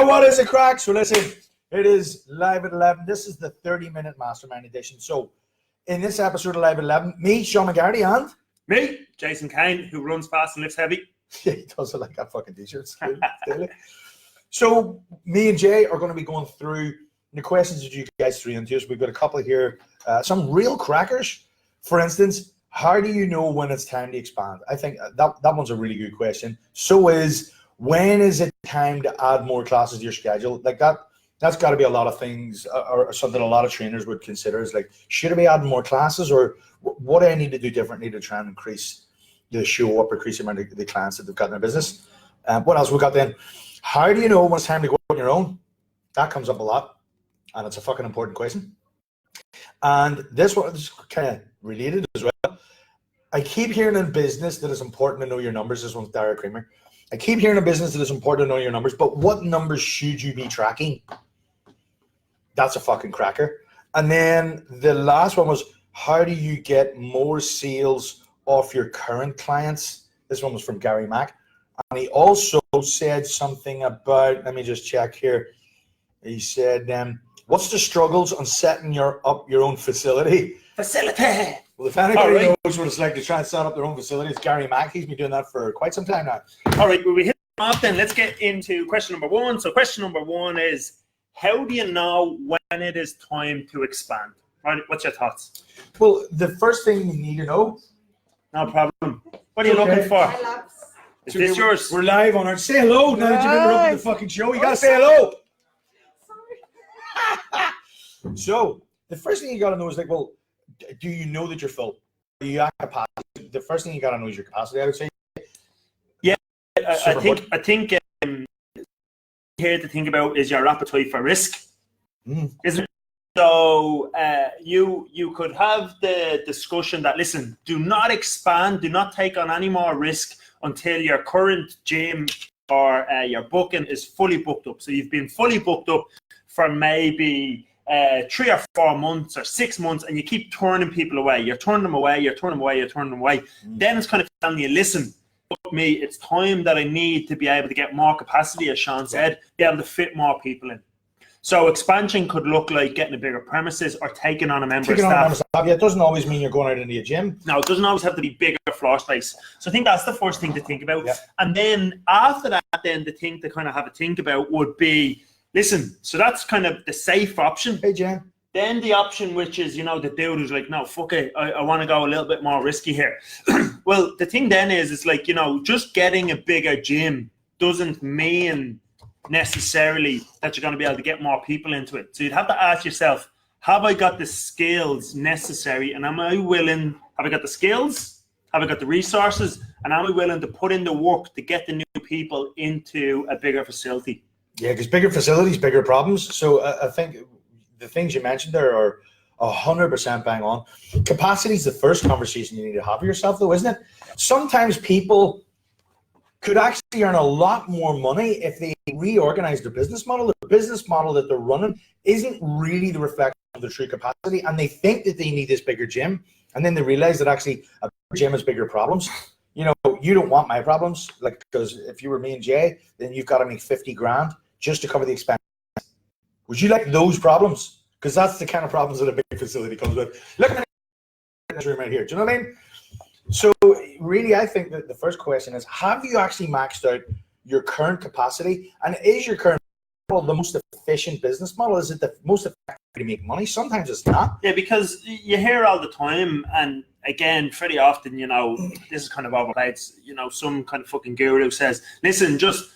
Yo, what is it, crack? So listen, it is live at 11. This is the 30-minute mastermind edition. So in this episode of Live at 11, me, Sean McGarty, and me, Jason Kane, who runs fast and lifts heavy. Yeah, he does it like that fucking t-shirts. So me and Jay are going to be going through the questions that you guys threw into us. We've got a couple here, some real crackers. For instance, how do you know when it's time to expand? I think that one's a really good question. So is, when is it time to add more classes to your schedule? Like that's got to be a lot of things, or something a lot of trainers would consider is like, should I be adding more classes, or what do I need to do differently to try and increase the show up, increase the amount of the clients that they've got in their business? What else we got then? How do you know when it's time to go on your own? That comes up a lot, and it's a fucking important question. And this one is kind of related as well. I keep hearing in business that it's important to know your numbers. This one's Dara Creamer. I keep hearing in business that it's important to know your numbers, but what numbers should you be tracking? That's a fucking cracker. And then the last one was, how do you get more sales off your current clients? This one was from Gary Mack. And he also said something about, let me just check here. He said, what's the struggles on setting up your own facility? Facility! Well, if anybody knows what it's like to try and set up their own facility, it's Gary Mack. He's been doing that for quite some time now. All right, well, we hit them off then. Let's get into question number one. So question number one is, how do you know when it is time to expand? What's your thoughts? Well, the first thing you need to know. No problem. What are you looking for? Is this yours? We're live on our. Say hello now that you've interrupted the fucking show. You gotta say hello. Sorry. So the first thing you gotta know is like, well, do you know that you're full? Are you at capacity? The first thing you gotta know is your capacity, I would say. Yeah, I think here to think about is your appetite for risk. Isn't it? So you could have the discussion that, listen, do not expand, do not take on any more risk until your current gym or your booking is fully booked up. So you've been fully booked up for maybe 3 or 4 months or 6 months, and you keep turning people away. You're turning them away, you're turning them away, you're turning them away. Then it's kind of telling you, listen, me, it's time that I need to be able to get more capacity, as Sean said, be able to fit more people in. So expansion could look like getting a bigger premises or taking on a member of staff. Yeah, it doesn't always mean you're going out into a gym. No, it doesn't always have to be bigger floor space. So I think that's the first thing to think about. Yeah. And then after that, then the thing to kind of have a think about would be, listen, so that's kind of the safe option. Hey, Jen. Then the option, which is, the dude who's like, no, fuck it, I want to go a little bit more risky here. Well, the thing then is, it's like, just getting a bigger gym doesn't mean necessarily that you're going to be able to get more people into it. So you'd have to ask yourself, have I got the skills necessary, and have I got the skills, have I got the resources, and am I willing to put in the work to get the new people into a bigger facility? Yeah, because bigger facilities, bigger problems. So I think the things you mentioned there are 100% bang on. Capacity is the first conversation you need to have with yourself, though, isn't it? Sometimes people could actually earn a lot more money if they reorganize their business model. The business model that they're running isn't really the reflection of their true capacity, and they think that they need this bigger gym, and then they realize that actually a bigger gym has bigger problems. You don't want my problems, like, because if you were me and Jay, then you've got to make 50 grand just to cover the expense. Would you like those problems? Because that's the kind of problems that a big facility comes with. Look at this room right here. Do you know what I mean? So really, I think that the first question is, have you actually maxed out your current capacity? And is your current model the most efficient business model? Is it the most effective way to make money? Sometimes it's not. Yeah, because you hear all the time, and again, pretty often, this is kind of overplayed. Some kind of fucking guru says, listen, just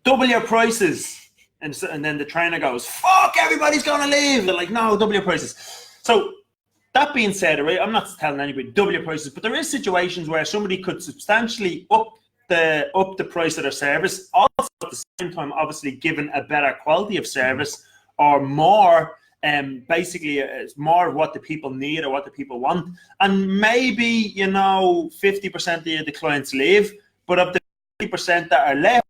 double your prices. And then the trainer goes, fuck, everybody's going to leave. They're like, no, double your prices. So that being said, right, I'm not telling anybody double your prices, but there is situations where somebody could substantially up the price of their service, also at the same time, obviously, given a better quality of service or more, basically, it's more of what the people need or what the people want. And maybe, 50% of the clients leave, but of the 50% that are left,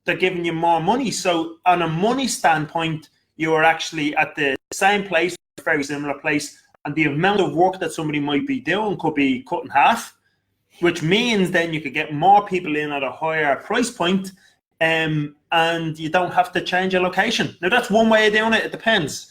they're giving you more money. So on a money standpoint, you are actually at the same place, very similar place, and the amount of work that somebody might be doing could be cut in half, which means then you could get more people in at a higher price point, and you don't have to change your location. Now that's one way of doing it. It depends.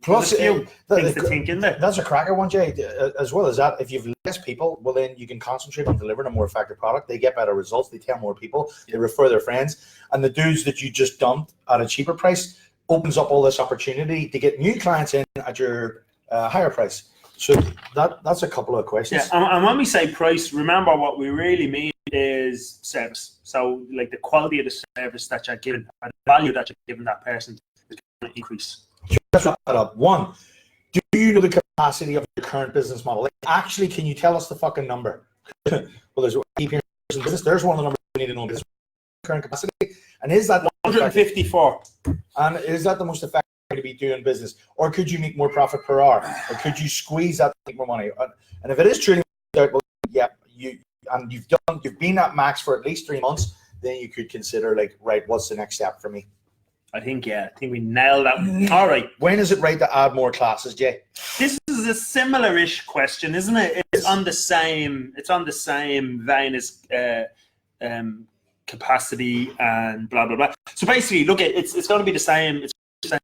Plus, things to think in there. That's a cracker one, Jay. As well as that, if you've less people, well, then you can concentrate on delivering a more effective product. They get better results. They tell more people. They refer their friends. And the dudes that you just dumped at a cheaper price opens up all this opportunity to get new clients in at your higher price. So that's a couple of questions. Yeah, and when we say price, remember what we really mean is service. So like the quality of the service that you're giving, or the value that you're giving that person is going to increase. Let's wrap that up. One, do you know the capacity of your current business model? Like, actually, can you tell us the fucking number? Well, there's business. There's one of the numbers we need to know. Is current capacity, and is that 154? And is that the most effective way to be doing business, or could you make more profit per hour, or could you squeeze that to make more money? And if it is truly, well, yeah, you've been at max for at least 3 months, then you could consider like, right, what's the next step for me? I think we nailed that. All right. When is it right to add more classes, Jay? This is a similar-ish question, isn't it? It's on the same vein as capacity and blah blah blah. So basically, look, it's going to be the same. It's the same.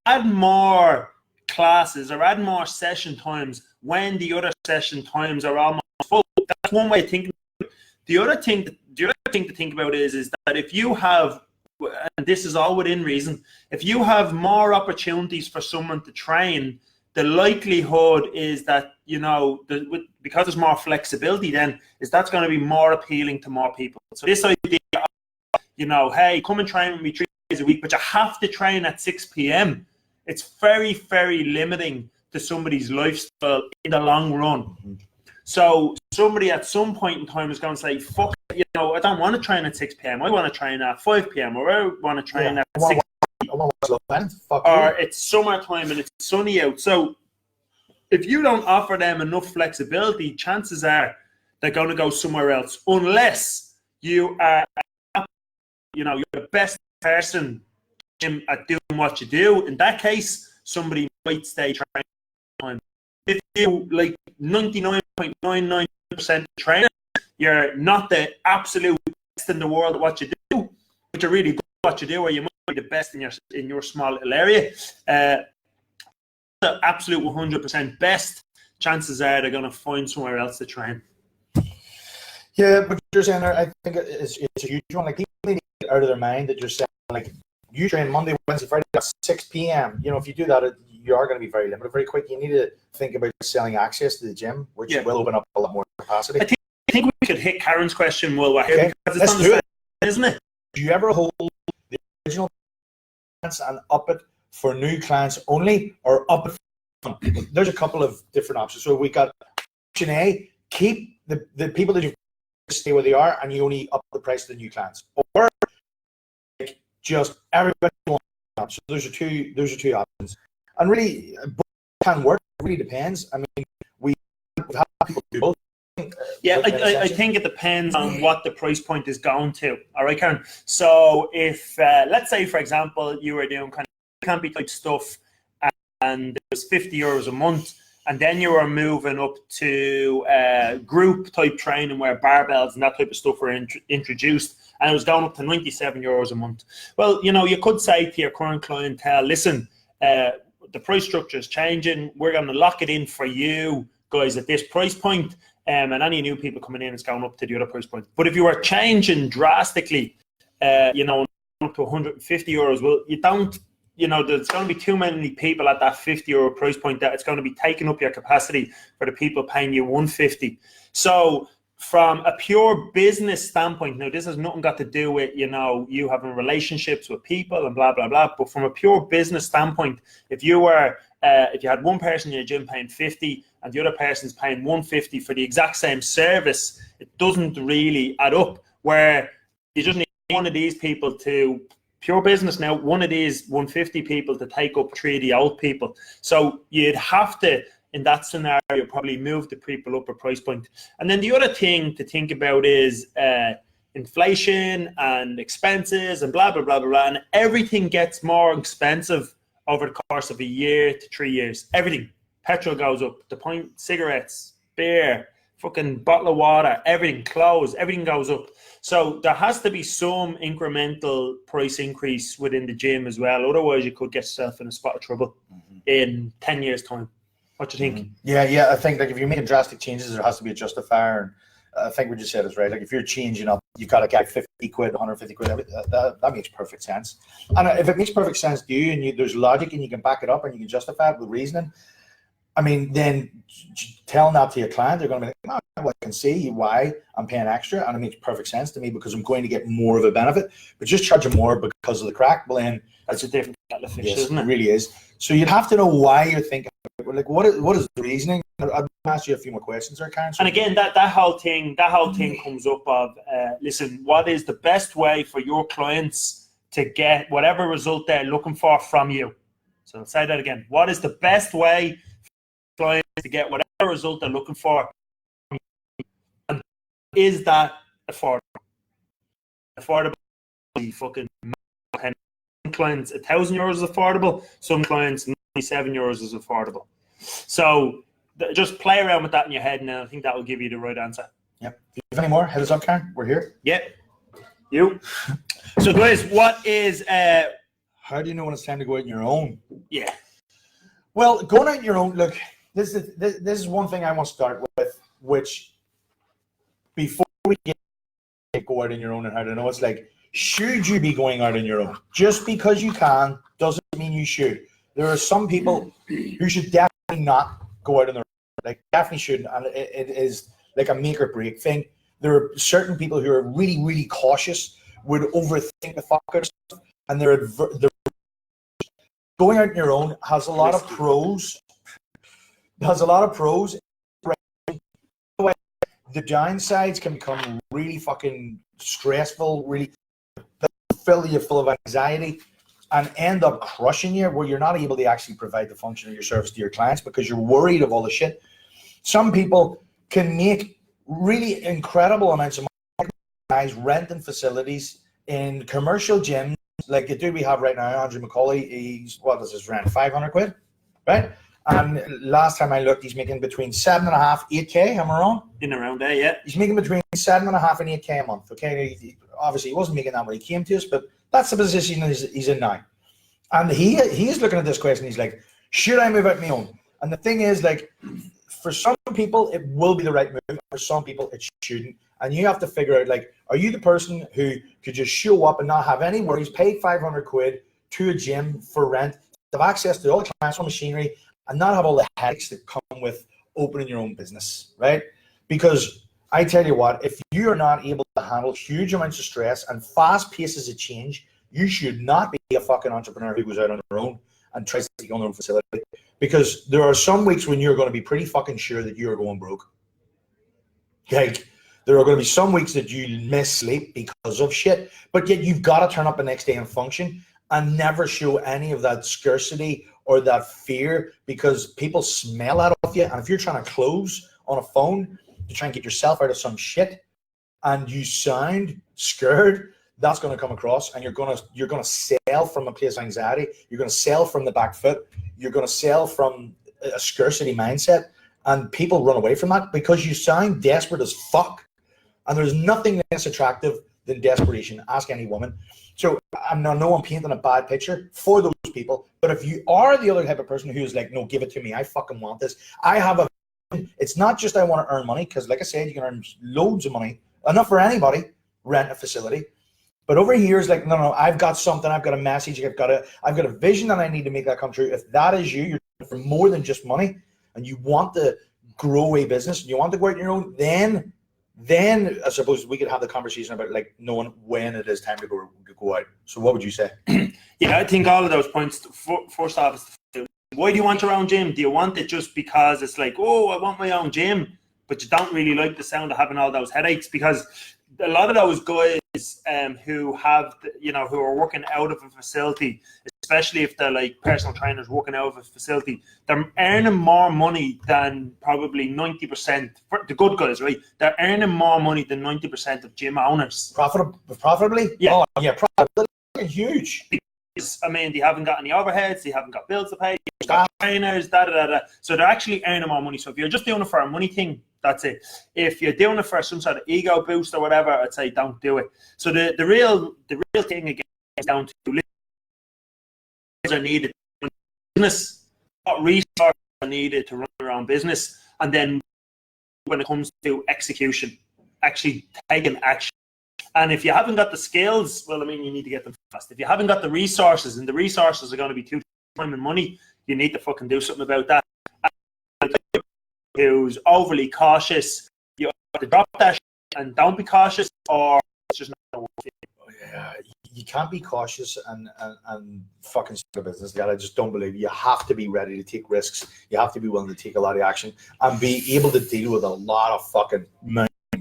Add more classes or add more session times when the other session times are almost full. That's one way of thinking. The other thing to think about is that if you have, and this is all within reason, if you have more opportunities for someone to train, the likelihood is that, because there's more flexibility, then that's going to be more appealing to more people. So this idea of, hey, come and train with me 3 days a week, but you have to train at 6 p.m. It's very, very limiting to somebody's lifestyle in the long run. Mm-hmm. So somebody at some point in time is going to say, fuck, I don't want to train at 6 p.m. I want to train at 5 p.m. or I want to train at 6 or it's summertime and it's sunny out. So if you don't offer them enough flexibility, chances are they're going to go somewhere else, unless you are, you're the best person at doing what you do. In that case, somebody might stay training time. If you like 99.99% trainer, you're not the absolute best in the world at what you do, but you're really good at what you do, or you might be the best in your small little area. The absolute 100% best, chances are they're going to find somewhere else to train. Yeah, but you're saying, I think it's a huge one. Like, people need to get out of their mind that you're saying, like, you train Monday, Wednesday, Friday at 6 p.m. If you do that, you are going to be very limited very quick. You need to think about selling access to the gym, which will open up a lot more capacity. I think we could hit Karen's question while we're here, okay, because it's on the same, isn't it? Do you ever hold the original clients and up it for new clients only, or up it for there's a couple of different options. So we got option A, keep the people that you stay where they are, and you only up the price to the new clients, or like, just everybody wants. So those are two options, and really both can work. It really depends. I mean, we've had people do both. Yeah, I think it depends on what the price point is going to. All right, Karen. So if let's say, for example, you were doing kind of campy type stuff, and it was €50 a month, and then you were moving up to group type training where barbells and that type of stuff were introduced, and it was going up to €97 a month. Well, you could say to your current clientele, listen, the price structure is changing. We're going to lock it in for you guys at this price point. And any new people coming in is going up to the other price point. But if you are changing drastically, up to €150, well, you don't, there's going to be too many people at that €50 price point that it's going to be taking up your capacity for the people paying you $150. So from a pure business standpoint, now this has nothing got to do with, you having relationships with people and blah, blah, blah. But from a pure business standpoint, if you had one person in your gym paying $50 and the other person's paying $150 for the exact same service, it doesn't really add up, where you just need one of these people to, pure business now, one of these $150 people to take up 3 of the old people. So you'd have to, in that scenario, probably move the people up a price point. And then the other thing to think about is inflation and expenses and blah, blah, blah, blah, blah. And everything gets more expensive over the course of a year to 3 years. Everything. Petrol goes up, the point, cigarettes, beer, fucking bottle of water, everything, clothes, everything goes up. So there has to be some incremental price increase within the gym as well. Otherwise, you could get yourself in a spot of trouble in 10 years' time. What do you think? Yeah. I think like if you're making drastic changes, there has to be a justifier. And I think what you said is right. Like if you're changing up, you've got to get 50 quid, 150 quid. That makes perfect sense. And if it makes perfect sense to you, and there's logic, and you can back it up, and you can justify it with reasoning, I mean, then telling that to your client, they're going to be like, oh, well, I can see why I'm paying extra, and it makes perfect sense to me because I'm going to get more of a benefit. But just charging more because of the crack, well, then that's a different kettle of fish, yes, isn't it? It really is. So you'd have to know why you're thinking. Like, what is the reasoning? I'll ask you a few more questions there, Karen. And again, that whole thing comes up of listen, what is the best way for your clients to get whatever result they're looking for from you? So I'll say that again. What is the best way for clients to get whatever result they're looking for? And is that affordable? Affordable? Fucking some clients €1,000 is affordable. Some clients €97 is affordable. So just play around with that in your head, and I think that will give you the right answer. Yep. Do you have any more? Hit us up, Karen. We're here. Yep. You. So, guys, what is? How do you know when it's time to go out on your own? Yeah. Well, going out on your own. Look, this is one thing I want to start with, which before we go out on your own and how to know, it's like, should you be going out on your own? Just because you can doesn't mean you should. There are some people who should definitely not go out on their own. Like, definitely shouldn't. And it is like a make or break thing. There are certain people who are really, really cautious, would overthink the fuck out of stuff, and they're going out on your own has a lot of pros. Has a lot of pros. The downsides can become really fucking stressful, really fill you full of anxiety, and end up crushing you where you're not able to actually provide the function of your service to your clients because you're worried of all the shit. Some people can make really incredible amounts of money renting facilities in commercial gyms like the dude we have right now, Andrew McCauley. He's, what does his rent? 500 quid, right? And last time I looked, he's making between 7.5, 8K. Am I wrong? In around there, yeah. He's making between 7.5 and 8K a month. Okay, obviously he wasn't making that when he came to us, but that's the position he's in now. And he's looking at this question. He's like, should I move out on my own? And the thing is, like, for some people it will be the right move. For some people it shouldn't. And you have to figure out, like, are you the person who could just show up and not have any worries, pay 500 quid to a gym for rent, have access to all the clients, all machinery, and not have all the headaches that come with opening your own business, right? Because I tell you what, if you are not able to handle huge amounts of stress and fast paces of change, you should not be a fucking entrepreneur who goes out on their own and tries to take on their own facility. Because there are some weeks when you're going to be pretty fucking sure that you're going broke. Like, there are going to be some weeks that you miss sleep because of shit, but yet you've got to turn up the next day and function and never show any of that scarcity or that fear, because people smell that off you. And if you're trying to close on a phone to try and get yourself out of some shit and you sound scared, that's going to come across, and you're going to sell from a place of anxiety. You're going to sell from the back foot. You're going to sell from a scarcity mindset, and people run away from that because you sound desperate as fuck. And there's nothing less attractive than desperation. Ask any woman. So I know I'm painting a bad picture for those people, but if you are the other type of person who's like, no, give it to me, I fucking want this. I have a, it's not just I want to earn money, because like I said, you can earn loads of money, enough for anybody, rent a facility. But over here is like, no, I've got something, I've got a message, I've got a vision that I need to make that come true. If that is you, you're for more than just money, and you want to grow a business, and you want to go out on your own, then I suppose we could have the conversation about like knowing when it is time to go out. So what would you say? Yeah, I think all of those points, first off, why do you want your own gym? Do you want it just because it's like, oh, I want my own gym, but you don't really like the sound of having all those headaches? Because a lot of those guys who have, who are working out of a facility, especially if they're like personal trainers working out of a facility, they're earning more money than probably 90%. The good guys, right? They're earning more money than 90% of gym owners. Profitably? Yeah. Oh, yeah, profitably. Huge. I mean, they haven't got any overheads, they haven't got bills to pay, they've got trainers, So they're actually earning more money. So if you're just doing it for a money thing, That's it. If you're doing it for some sort of ego boost or whatever, I'd say don't do it. So the real thing again is down to resources are needed to run business, what resources are needed to run your own business, and then when it comes to execution, actually taking action. And if you haven't got the skills, well, I mean, you need to get them fast. If you haven't got the resources, and the resources are going to be time and money, you need to fucking do something about that. And who's overly cautious, you have to drop that and don't be cautious, or it's just not worth it. Yeah, you can't be cautious and fucking start a business. I just don't believe you have to be ready to take risks. You have to be willing to take a lot of action and be able to deal with a lot of fucking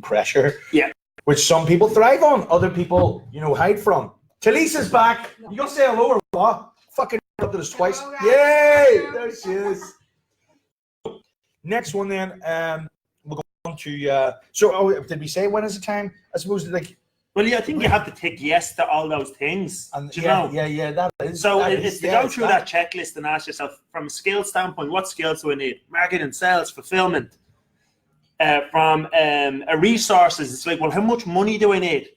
pressure. Yeah. Which some people thrive on, other people, hide from. Talisa's back. You gonna say hello or what? Fucking up to this twice. Hello, Yay! There she is. Next one then. We'll go on to. Did we say when is the time? I suppose Well, yeah, I think you have to tick yes to all those things. And do you know? Yeah. That is. So that it's to go through that checklist and ask yourself, from a skill standpoint, what skills do I need? Marketing, sales, fulfillment. From a resources, it's like, well, how much money do I need?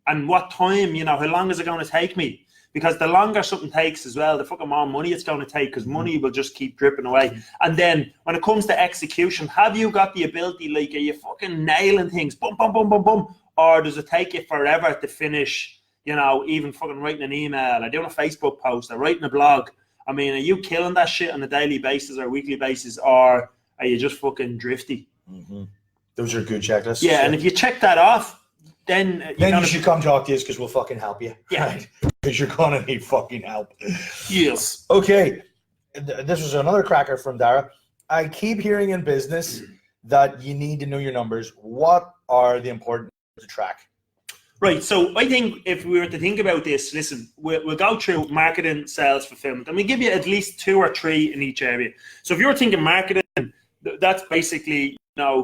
And what time, how long is it going to take me? Because the longer something takes as well, the fucking more money it's going to take, because money will just keep dripping away. And then when it comes to execution, have you got the ability, like, are you fucking nailing things? Boom, boom, boom, boom, boom. Or does it take you forever to finish, even fucking writing an email or doing a Facebook post or writing a blog? I mean, are you killing that shit on a daily basis or weekly basis, or are you just fucking drifty? Mm-hmm. Those are good checklists. Yeah, and if you check that off, then you should come talk to us, because we'll fucking help you. Yeah. Right? Because you're going to need fucking help. Yes. Okay. This was another cracker from Dara. I keep hearing in business that you need to know your numbers. What are the important to track? Right. So I think if we were to think about this, listen, we'll go through marketing, sales, fulfillment, and we give you at least 2 or 3 in each area. So if you're thinking marketing, that's basically,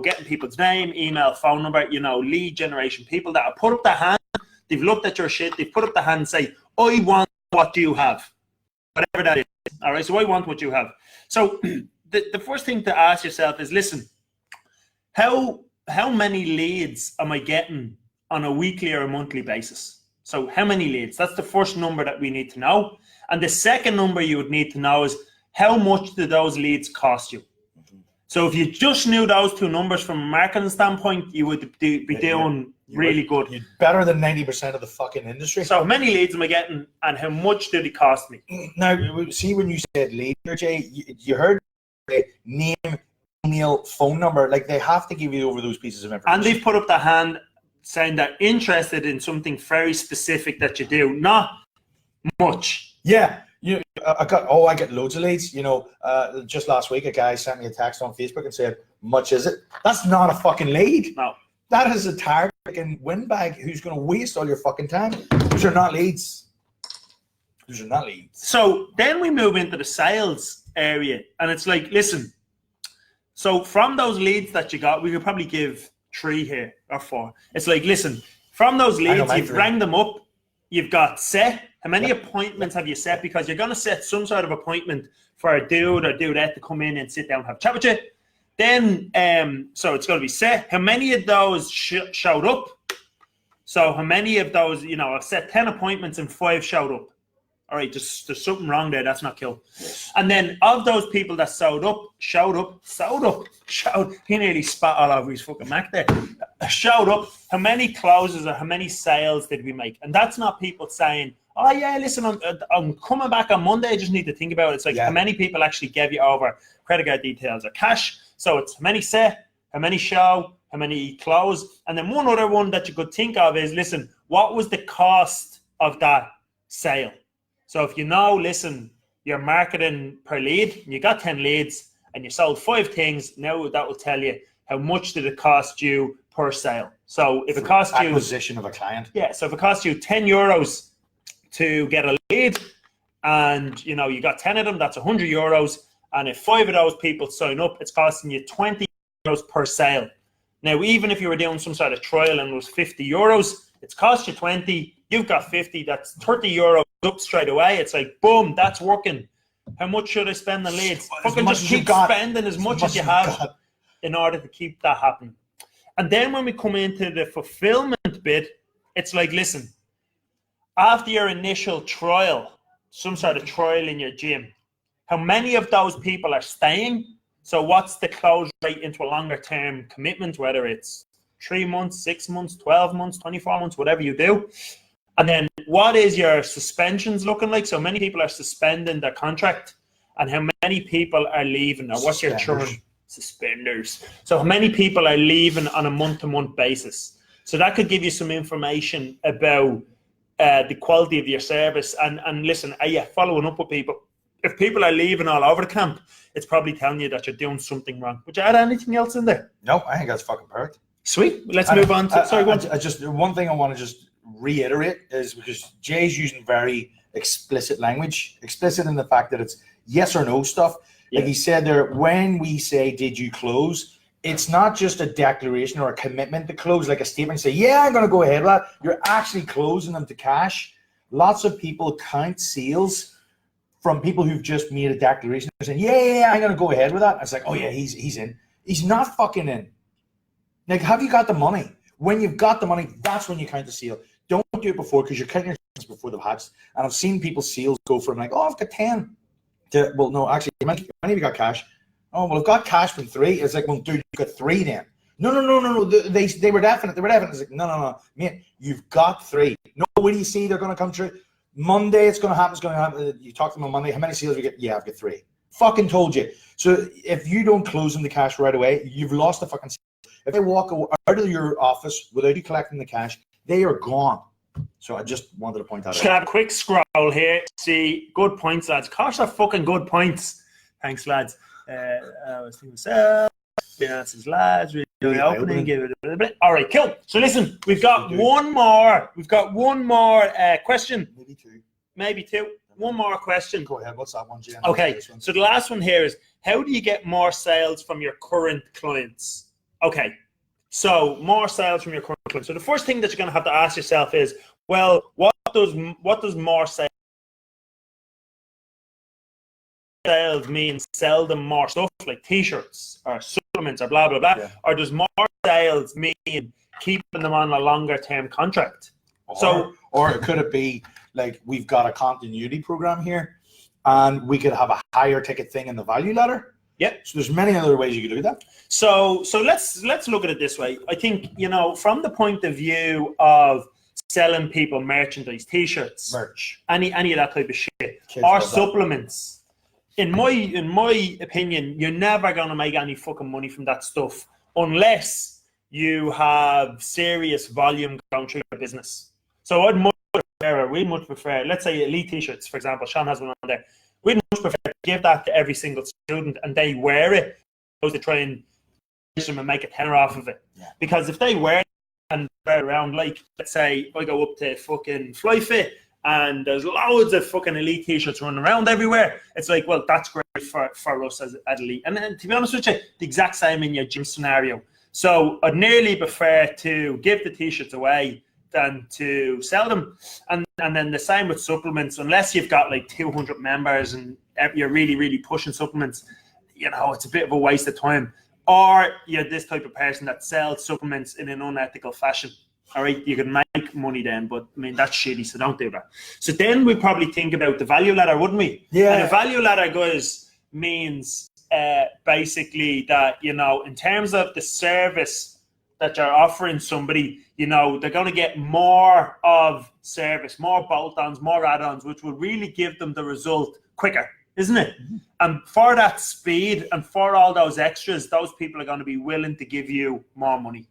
getting people's name, email, phone number, lead generation, people that have put up their hand, they've looked at your shit, they've put up their hand and say, I want what you have, whatever that is. All right, so I want what you have. So the first thing to ask yourself is, listen, how many leads am I getting on a weekly or a monthly basis? So how many leads? That's the first number that we need to know. And the second number you would need to know is, how much do those leads cost you? So if you just knew those 2 numbers from a marketing standpoint, you would be doing really good. You're better than 90% of the fucking industry. So how many leads am I getting, and how much do they cost me? Now, see, when you said lead, Jay, you heard name, email, phone number. Like, they have to give you over those pieces of information. And they've put up their hand saying they're interested in something very specific that you do, not much. Yeah. I get loads of leads. Just last week, a guy sent me a text on Facebook and said, much is it? That's not a fucking lead. No. That is a target fucking windbag who's going to waste all your fucking time. Those are not leads. Those are not leads. So then we move into the sales area, and it's like, listen, so from those leads that you got, we could probably give 3 here or 4. It's like, listen, from those leads, you've rang them up, you've got set. How many appointments have you set? Because you're going to set some sort of appointment for a dude or dudette to come in and sit down and have a chat with you. Then, so it's going to be set. How many of those showed up? So how many of those, I've set 10 appointments and 5 showed up. All right, just there's something wrong there. That's not cool. And then of those people that he nearly spat all over his fucking Mac there. Showed up. How many closes or how many sales did we make? And that's not people saying, oh yeah, listen, I'm coming back on Monday. I just need to think about it. It's like, how many people actually gave you over credit card details or cash? So it's how many set, how many show, how many close. And then one other one that you could think of is, listen, what was the cost of that sale? So if listen, you're marketing per lead, and you got 10 leads and you sold 5 things, now that will tell you how much did it cost you per sale. So if it cost you acquisition of a client. Yeah, so if it costs you 10 euros to get a lead, and you got 10 of them, that's 100 euros. And if 5 of those people sign up, it's costing you 20 euros per sale. Now, even if you were doing some sort of trial and it was 50 euros, it's cost you 20, you've got 50, that's 30 euros up straight away. It's like, boom, that's working. How much should I spend on leads? Fucking just keep spending as much as you have. in order to keep that happening. And then when we come into the fulfillment bit, it's like, listen, after your initial trial, some sort of trial in your gym, how many of those people are staying? So what's the close rate into a longer term commitment, whether it's 3 months, 6 months, 12 months, 24 months, whatever you do. And then what is your suspensions looking like? So many people are suspending their contract, and how many people are leaving? Or what's your churn? Suspenders. So how many people are leaving on a month-to-month basis? So that could give you some information about the quality of your service. And listen, are you following up with people? If people are leaving all over the camp, it's probably telling you that you're doing something wrong. Would you add anything else in there? No, I think that's fucking perfect. Sweet. Let's move on to... Sorry, go on. Just one thing I want to just reiterate is, because Jay's using very explicit language. Explicit in the fact that it's yes or no stuff. Yeah. Like he said there, when we say, did you close? It's not just a declaration or a commitment to close, like a statement, say, yeah, I'm going to go ahead with that. You're actually closing them to cash. Lots of people count sales from people who've just made a declaration saying, yeah, I'm going to go ahead with that. And it's like, oh yeah, he's in. He's not fucking in. Like, have you got the money? When you've got the money, that's when you count the sale. Don't do it before, because you're counting your sales before they've hatched. And I've seen people's sales go from like, oh, I've got 10. To, well, no, actually, how many have you got cash? Oh, well, I've got cash from 3. It's like, well, dude, you got 3 then. No. They were definite. It's like, no. Mate, you've got 3. No, when do you see they're going to come through? Monday, it's going to happen. It's going to happen. You talk to them on Monday. How many sales have you get? Yeah, I've got 3. Fucking told you. So if you don't close them the cash right away, you've lost the fucking sale. If they walk out of your office without you collecting the cash, they are gone. So I just wanted to point that out. Just gonna have a quick scroll here. See, good points, lads. Gosh, they're fucking good points. Thanks, lads. I was thinking myself. Finances, lads. Really opening. Give it a bit. All right, cool. So listen, we've got one more. We've got one more question. Maybe two. One more question. Go ahead. What's that one, Jen? Okay. So the last one here is, how do you get more sales from your current clients? Okay. So more sales from your current clients. So the first thing that you're going to have to ask yourself is, well, what does more sales mean? Sell them more stuff like t-shirts or supplements or blah blah blah, yeah. Or does more sales mean keeping them on a longer term contract? Or could it be like, we've got a continuity program here, and we could have a higher ticket thing in the value ladder? Yeah. So there's many other ways you could do that. So let's look at it this way. I think, from the point of view of selling people merchandise, t-shirts, merch, any of that type of shit, or supplements. In my opinion, you're never gonna make any fucking money from that stuff unless you have serious volume going through your business. So we'd much prefer, let's say elite t-shirts, for example. Sean has one on there. We'd much prefer to give that to every single student and they wear it, opposed to try and make a tenner off of it. Yeah. Because if they wear it and wear it around, like, let's say I go up to fucking FlyFit and there's loads of fucking elite t-shirts running around everywhere, it's like, well, that's great for us as elite. And then, to be honest with you, the exact same in your gym scenario. So I'd nearly prefer to give the t-shirts away than to sell them. And then the same with supplements. Unless you've got like 200 members and you're really, really pushing supplements, it's a bit of a waste of time. Or you're this type of person that sells supplements in an unethical fashion. All right, you can make money then, but I mean, that's shitty, so don't do that. So then we probably think about the value ladder, wouldn't we? Yeah. And the value ladder, guys, means basically that, in terms of the service that you're offering somebody, they're going to get more of service, more bolt-ons, more add-ons, which will really give them the result quicker, isn't it? Mm-hmm. And for that speed and for all those extras, those people are going to be willing to give you more money.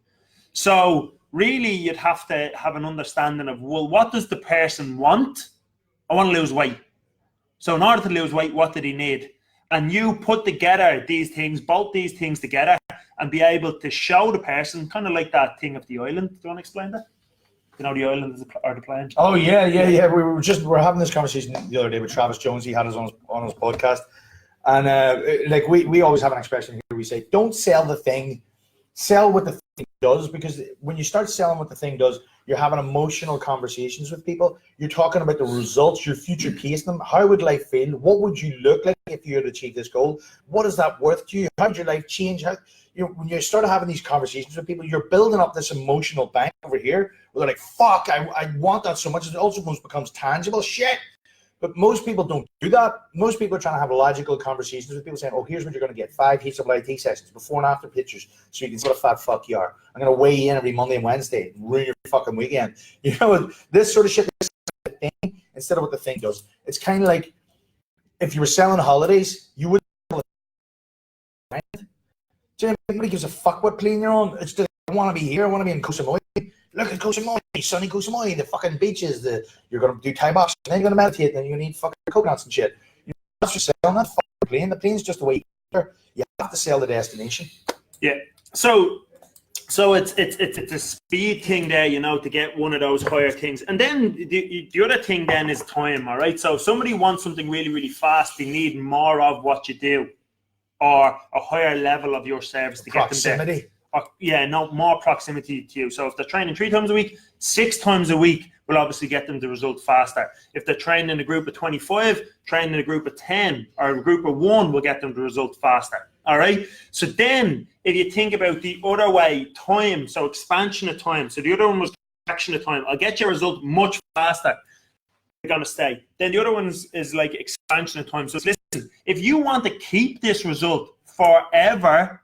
So really, you'd have to have an understanding of, well, what does the person want? I want to lose weight. So in order to lose weight, what do they need? And you put together these things, both these things together, and be able to show the person, kind of like that thing of the island. Do you want to explain that? The island or the plane? Oh, yeah. We were having this conversation the other day with Travis Jones. He had us on his podcast. And we always have an expression here. We say, don't sell the thing, sell what the thing does. Because when you start selling what the thing does, You're having emotional conversations with people. You're talking about the results, your future pacing them. How would life feel? What would you look like if you had achieved this goal? What is that worth to you? How would your life change? When you start having these conversations with people, you're building up this emotional bank over here where they're like, fuck, I want that so much. It also becomes tangible shit. But most people don't do that. Most people are trying to have logical conversations with people saying, oh, here's what you're going to get. 5 heaps of light sessions, before and after pictures, so you can see what a fat fuck you are. I'm going to weigh you in every Monday and Wednesday and ruin your fucking weekend. You know, this sort of shit, this is the thing, instead of what the thing does. It's kind of like if you were selling holidays, you wouldn't. Nobody gives a fuck what plane you're on. It's just, I want to be here. I want to be in Koh Samui. Look at Koh Samui, sunny Koh Samui, the fucking beaches. You're going to do Thai boxing, then you're going to meditate, then you're going to eat fucking coconuts and shit. That's just selling that fucking plane. The plane's just a way there. You have to sell the destination. Yeah. So it's a speed thing there, you know, to get one of those higher things. And then the other thing then is time, all right? So if somebody wants something really, really fast, they need more of what you do or a higher level of your service to get them there. More proximity to you. So if they're training 3 times a week, 6 times a week will obviously get them the result faster. If they're training in a group of 25, training in a group of 10 or a group of 1 will get them the result faster. All right. So then if you think about the other way, time, so expansion of time. So the other one was contraction of time. I'll get your result much faster. You're going to stay. Then the other one is like expansion of time. So listen, if you want to keep this result forever,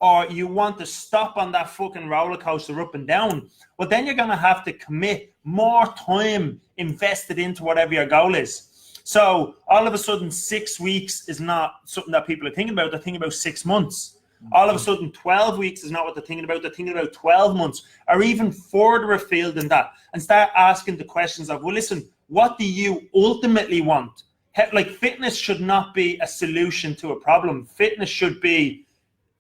or you want to stop on that fucking roller coaster up and down, well, then you're going to have to commit more time invested into whatever your goal is. So all of a sudden, 6 weeks is not something that people are thinking about. They're thinking about 6 months. All of a sudden, 12 weeks is not what they're thinking about. They're thinking about 12 months or even further afield than that, and start asking the questions of, well, listen, what do you ultimately want? Like, fitness should not be a solution to a problem. Fitness should be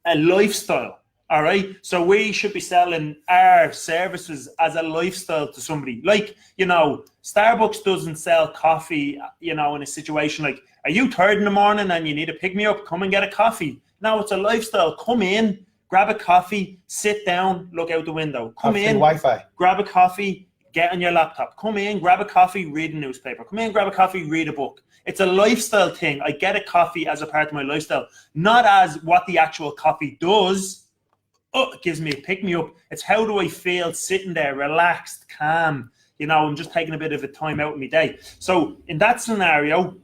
a lifestyle, all right? So we should be selling our services as a lifestyle to somebody. Like, you know, Starbucks doesn't sell coffee, you know, in a situation like, are you tired in the morning and you need to pick me up? Come and get a coffee. No, it's a lifestyle. Come in, grab a coffee, sit down, look out the window. Come in, Wi-Fi. Grab a coffee, get on your laptop. Come in, grab a coffee, read a newspaper. Come in, grab a coffee, read a book. It's a lifestyle thing. I get a coffee as a part of my lifestyle, not as what the actual coffee does. Oh, it gives me a pick-me-up. It's how do I feel sitting there, relaxed, calm, you know, and just taking a bit of a time out of my day. So in that scenario,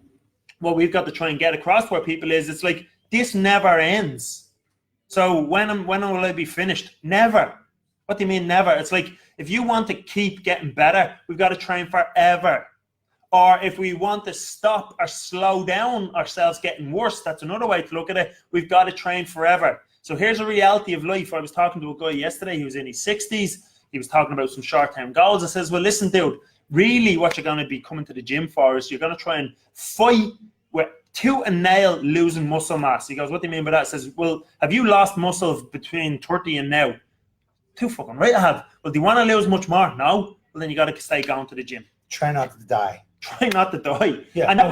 what we've got to try and get across to our people is it's like, this never ends. So when will I be finished? Never. What do you mean never? It's like, if you want to keep getting better, we've got to train forever. Or if we want to stop or slow down ourselves getting worse, that's another way to look at it. We've got to train forever. So here's a reality of life. I was talking to a guy yesterday. He was in his 60s. He was talking about some short-term goals. I says, well, listen, dude, really what you're going to be coming to the gym for is you're going to try and fight with tooth and nail losing muscle mass. He goes, what do you mean by that? I says, well, have you lost muscle between 30 and now? Too fucking right I have. Well, do you want to lose much more? No? Well, then you got to stay going to the gym. Try not to die. Try not to die. Yeah, and that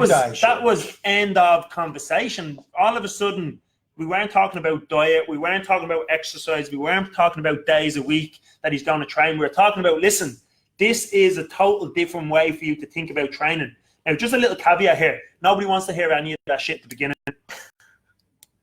was end of conversation. All of a sudden, we weren't talking about diet. We weren't talking about exercise. We weren't talking about days a week that he's going to train. We were talking about, listen, this is a total different way for you to think about training. Now, just a little caveat here. Nobody wants to hear any of that shit at the beginning.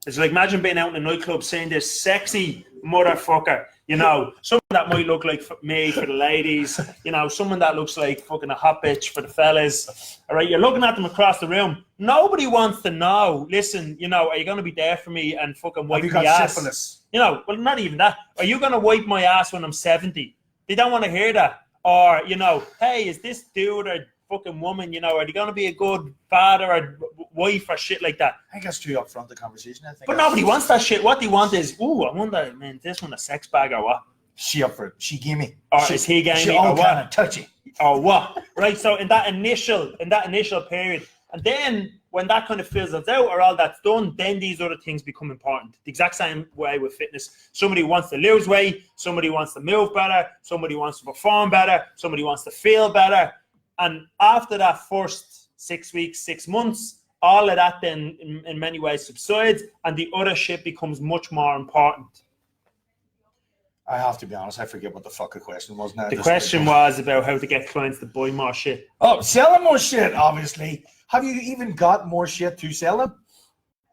It's like, imagine being out in a nightclub saying this sexy motherfucker, you know, someone that might look like me for the ladies, you know, someone that looks like fucking a hot bitch for the fellas. All right, you're looking at them across the room. Nobody wants to know, listen, you know, are you going to be there for me and fucking wipe my ass? Syphilis? You know, well, not even that. Are you going to wipe my ass when I'm 70? They don't want to hear that. Or, you know, hey, is this dude or fucking woman, you know, are they going to be a good father or wife or shit like that? I think that's too upfront the conversation. But nobody wants that shit. What they want is, ooh, I wonder, man, this one a sex bag or what? She up for it. She gave me. Or is he gave me? Or what? Touchy. Or what? Right. So in that initial period, and then when that kind of fizzles out or all that's done, then these other things become important. The exact same way with fitness. Somebody wants to lose weight. Somebody wants to move better. Somebody wants to perform better. Somebody wants to feel better. And after that first 6 weeks, 6 months, all of that then in many ways subsides and the other shit becomes much more important. I have to be honest, I forget what the fuck the question was now. The question was about how to get clients to buy more shit. Oh, selling more shit, obviously. Have you even got more shit to sell them?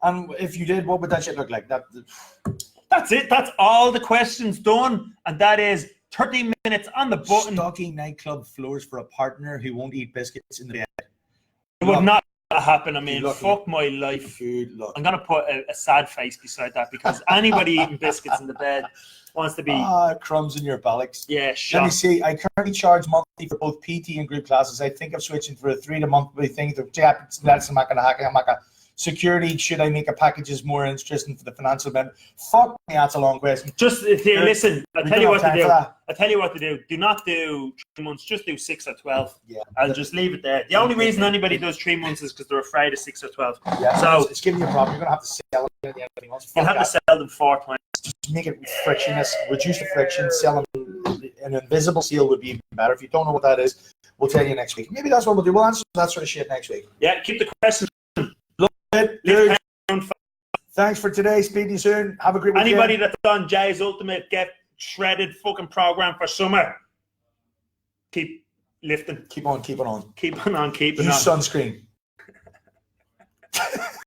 And if you did, what would that shit look like? That's it. That's all the questions done. And that is 30 minutes on the button. Stocking nightclub floors for a partner who won't eat biscuits in the bed. It would not happen. I mean, lucky. fuck my life. Good luck. I'm going to put a sad face beside that because anybody eating biscuits in the bed wants to be... crumbs in your bollocks. Yeah, shot. Let me see. I currently charge monthly for both PT and group classes. I think I'm switching for a 3-monthly thing. That's not going to happen. Security, should I make a packages more interesting for the financial benefit? Fuck me, that's a long question. Just here, listen, I'll tell you what to do. I'll tell you what to do. Do not do 3 months, just do 6 or 12. Yeah. I'll just leave it there. The only reason anybody does 3 months is because they're afraid of 6 or 12. Yeah, so it's giving you a problem. You're going to have to sell it at the end of the month. You'll have to sell them 4 times. Just make it frictionless, reduce the friction, sell them. An invisible seal would be even better. If you don't know what that is, we'll tell you next week. Maybe that's what we'll do. We'll answer that sort of shit next week. Yeah, keep the questions. Dude. Thanks for today. Speak to you soon. Have a great weekend. Anybody that's on Jay's Ultimate Get Shredded fucking program for summer, keep lifting. Keep on keeping on. Keep on keeping on. Use sunscreen.